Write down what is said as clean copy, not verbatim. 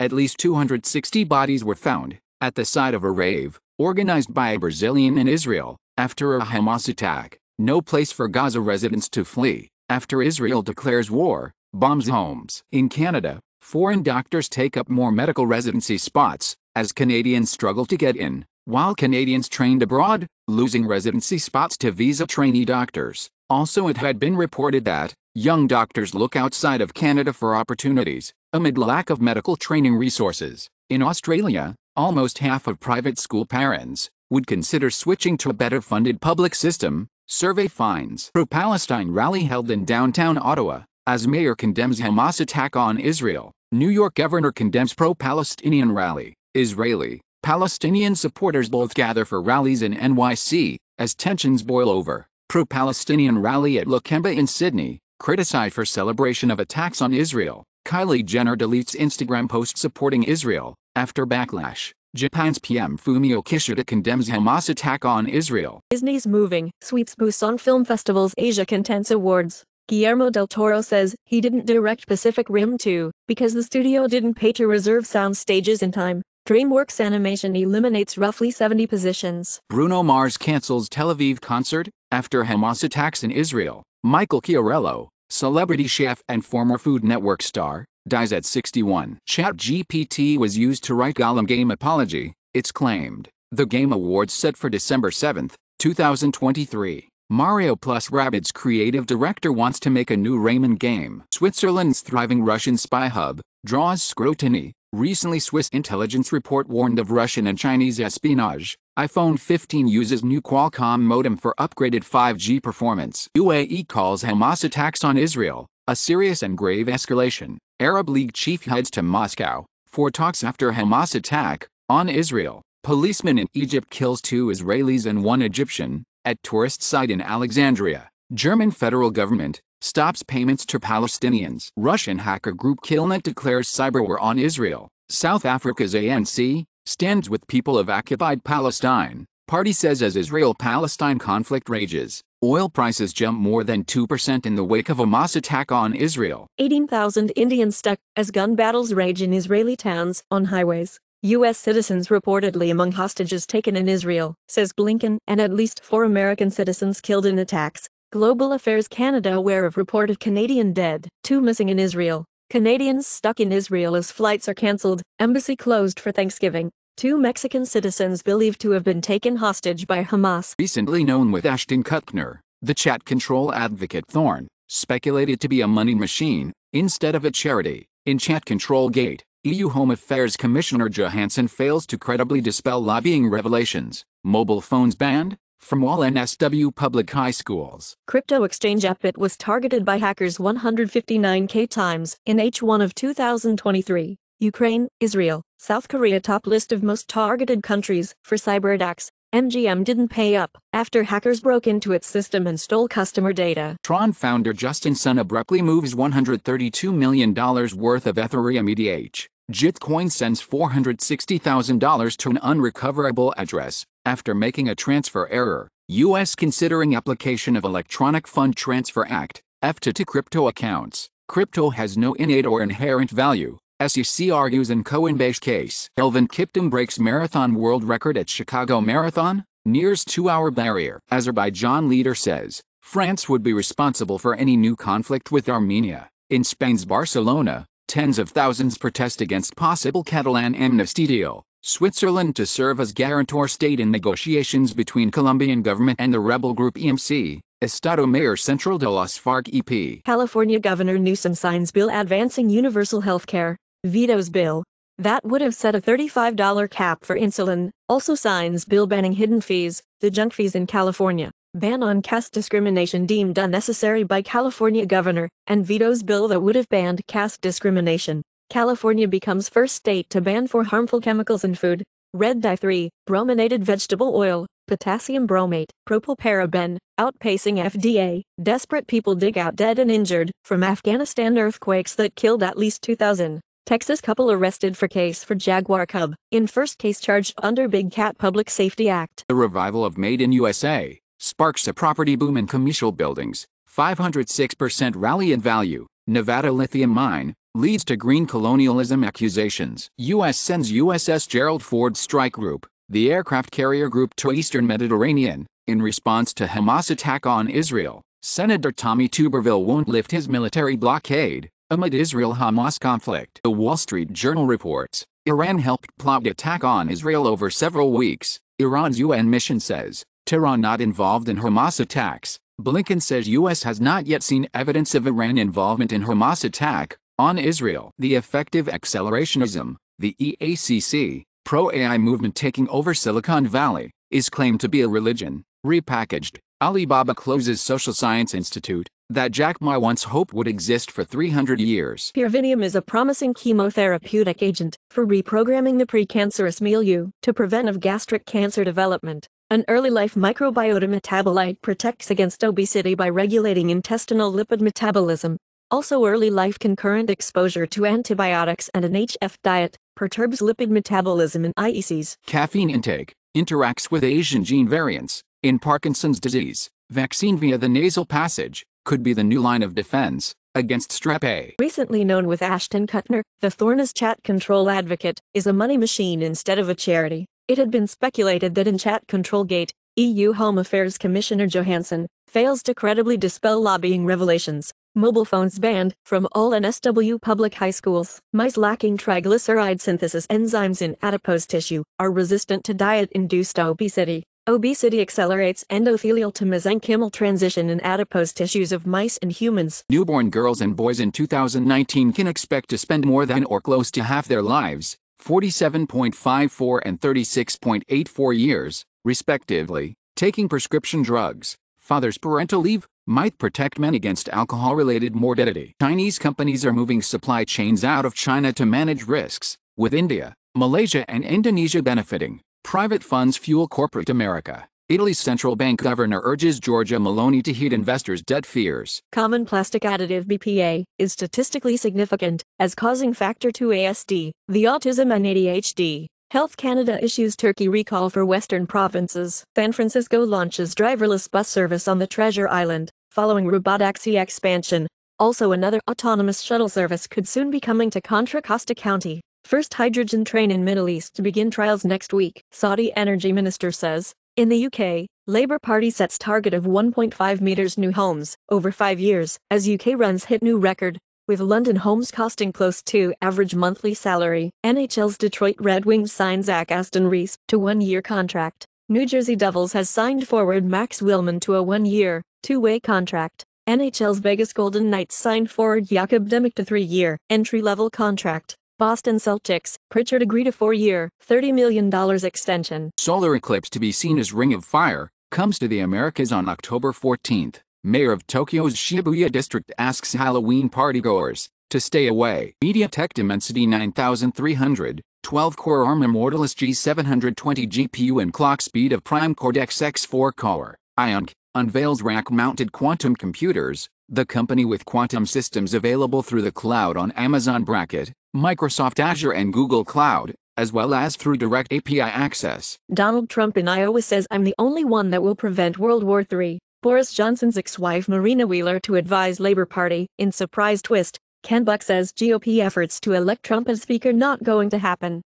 At least 260 bodies were found at the site of a rave organized by a Brazilian in Israel after a Hamas attack. No place for Gaza residents to flee after Israel declares war, bombs homes. In Canada, foreign doctors take up more medical residency spots as Canadians struggle to get in, while Canadians trained abroad, losing residency spots to visa trainee doctors. Also, it had been reported that young doctors look outside of Canada for opportunities amid lack of medical training resources. In Australia, almost half of private school parents would consider switching to a better-funded public system, survey finds. Pro-Palestine rally held in downtown Ottawa as mayor condemns Hamas attack on Israel. New York governor condemns pro-Palestinian rally. Israeli-Palestinian supporters both gather for rallies in NYC as tensions boil over. Pro-Palestinian rally at Lakemba in Sydney, criticized for celebration of attacks on Israel. Kylie Jenner deletes Instagram post supporting Israel after backlash. Japan's PM Fumio Kishida condemns Hamas attack on Israel. Disney's moving sweeps Busan Film Festival's Asia Contents Awards. Guillermo del Toro says he didn't direct Pacific Rim 2 because the studio didn't pay to reserve sound stages in time. DreamWorks Animation eliminates roughly 70 positions. Bruno Mars cancels Tel Aviv concert after Hamas attacks in Israel. Michael Chiarello, celebrity chef and former Food Network star, dies at 61. ChatGPT was used to write Gollum game apology, it's claimed. The Game Awards set for December 7, 2023. Mario plus Rabbids creative director wants to make a new Rayman game. Switzerland's thriving Russian spy hub draws scrutiny. Recently, Swiss intelligence report warned of Russian and Chinese espionage. iPhone 15 uses new Qualcomm modem for upgraded 5G performance. UAE calls Hamas attacks on Israel a serious and grave escalation. Arab League chief heads to Moscow for talks after Hamas attack on Israel. Policeman in Egypt kills 2 Israelis and 1 Egyptian at tourist site in Alexandria. German federal government stops payments to Palestinians. Russian hacker group Killnet declares cyber war on Israel. South Africa's ANC stands with people of occupied Palestine. Party says as Israel-Palestine conflict rages, oil prices jump more than 2% in the wake of Hamas attack on Israel. 18,000 Indians stuck as gun battles rage in Israeli towns on highways. U.S. citizens reportedly among hostages taken in Israel, says Blinken, and at least 4 American citizens killed in attacks. Global Affairs Canada aware of reported Canadian dead, 2 missing in Israel. Canadians stuck in Israel as flights are cancelled, embassy closed for Thanksgiving. 2 Mexican citizens believed to have been taken hostage by Hamas. Recently known with Ashton Kutcher, the chat control advocate Thorne, speculated to be a money machine instead of a charity. In Chat Control Gate, EU Home Affairs Commissioner Johansson fails to credibly dispel lobbying revelations. Mobile phones banned from all NSW public high schools. Crypto exchange Upbit was targeted by hackers 159k times in H1 of 2023. Ukraine, Israel, South Korea top list of most targeted countries for cyberattacks. MGM didn't pay up after hackers broke into its system and stole customer data. Tron founder Justin Sun abruptly moves $132 million worth of Ethereum ETH. Gitcoin sends $460,000 to an unrecoverable address after making a transfer error. U.S. considering application of Electronic Fund Transfer Act, EFTA to crypto accounts. Crypto has no innate or inherent value, SEC argues in Coinbase case. Elvin Kiptum breaks marathon world record at Chicago Marathon, nears 2-hour barrier. Azerbaijan leader says France would be responsible for any new conflict with Armenia. In Spain's Barcelona, tens of thousands protest against possible Catalan amnesty deal. Switzerland to serve as guarantor state in negotiations between Colombian government and the rebel group EMC. Estado Mayor Central de los FARC EP. California Governor Newsom signs bill advancing universal health care. Vetoes bill that would have set a $35 cap for insulin. Also signs bill banning hidden fees, the junk fees in California. Ban on caste discrimination deemed unnecessary by California governor, and vetoes bill that would have banned caste discrimination. California becomes first state to ban 4 harmful chemicals in food. Red dye 3, brominated vegetable oil, potassium bromate, propylparaben, outpacing FDA. Desperate people dig out dead and injured from Afghanistan earthquakes that killed at least 2,000. Texas couple arrested for case for Jaguar cub, in first case charged under Big Cat Public Safety Act. The revival of Made in USA sparks a property boom in commercial buildings. 506% rally in value. Nevada lithium mine leads to green colonialism accusations. U.S. sends USS Gerald Ford Strike Group, the aircraft carrier group, to Eastern Mediterranean, in response to Hamas attack on Israel. Senator Tommy Tuberville won't lift his military blockade amid Israel-Hamas conflict. The Wall Street Journal reports, Iran helped plot attack on Israel over several weeks. Iran's UN mission says, Tehran not involved in Hamas attacks. Blinken says U.S. has not yet seen evidence of Iran involvement in Hamas attack on Israel. The effective accelerationism, the EACC, pro-AI movement taking over Silicon Valley, is claimed to be a religion. Repackaged, Alibaba closes Social Science Institute that Jack Ma once hoped would exist for 300 years. Pirvinium is a promising chemotherapeutic agent for reprogramming the precancerous milieu to prevent of gastric cancer development. An early life microbiota metabolite protects against obesity by regulating intestinal lipid metabolism. Also, early life concurrent exposure to antibiotics and an HF diet perturbs lipid metabolism in IECs. Caffeine intake interacts with Asian gene variants in Parkinson's disease. Vaccine via the nasal passage could be the new line of defense against strep A. Recently known with Ashton Kutcher, the Thorn's chat control advocate is a money machine instead of a charity. It had been speculated that in Chat Control Gate, EU Home Affairs Commissioner Johansson fails to credibly dispel lobbying revelations. Mobile phones banned from all NSW public high schools. Mice lacking triglyceride synthesis enzymes in adipose tissue are resistant to diet-induced obesity. Obesity accelerates endothelial to mesenchymal transition in adipose tissues of mice and humans. Newborn girls and boys in 2019 can expect to spend more than or close to half their lives, 47.54 and 36.84 years, respectively, taking prescription drugs. Father's parental leave might protect men against alcohol-related morbidity. Chinese companies are moving supply chains out of China to manage risks, with India, Malaysia and Indonesia benefiting. Private funds fuel corporate America. Italy's central bank governor urges Giorgia Meloni to heed investors' debt fears. Common plastic additive BPA is statistically significant as causing factor 2 ASD, the autism and ADHD. Health Canada issues turkey recall for Western provinces. San Francisco launches driverless bus service on the Treasure Island, following robotaxi expansion. Also, another autonomous shuttle service could soon be coming to Contra Costa County. First hydrogen train in Middle East to begin trials next week, Saudi energy minister says. In the UK, Labour Party sets target of 1.5 meters new homes over 5 years as UK runs hit new record, with London homes costing close to average monthly salary. NHL's Detroit Red Wings signs Zach Aston Reese to 1-year contract. New Jersey Devils has signed forward Max Willman to a 1-year, 2-way contract. NHL's Vegas Golden Knights signed forward Jakub Demick to 3-year, entry-level contract. Boston Celtics, Pritchard agreed a 4-year, $30 million extension. Solar eclipse to be seen as Ring of Fire comes to the Americas on October 14th. Mayor of Tokyo's Shibuya district asks Halloween partygoers to stay away. MediaTek Dimensity 9300, 12-core ARM Immortalis G720 GPU and clock speed of Prime Cortex X4 core. IONC unveils rack-mounted quantum computers, the company with quantum systems available through the cloud on Amazon Bracket, Microsoft Azure and Google Cloud, as well as through direct API access. Donald Trump in Iowa says I'm the only one that will prevent World War III. Boris Johnson's ex-wife Marina Wheeler to advise Labour Party in surprise twist. Ken Buck says GOP efforts to elect Trump as Speaker not going to happen.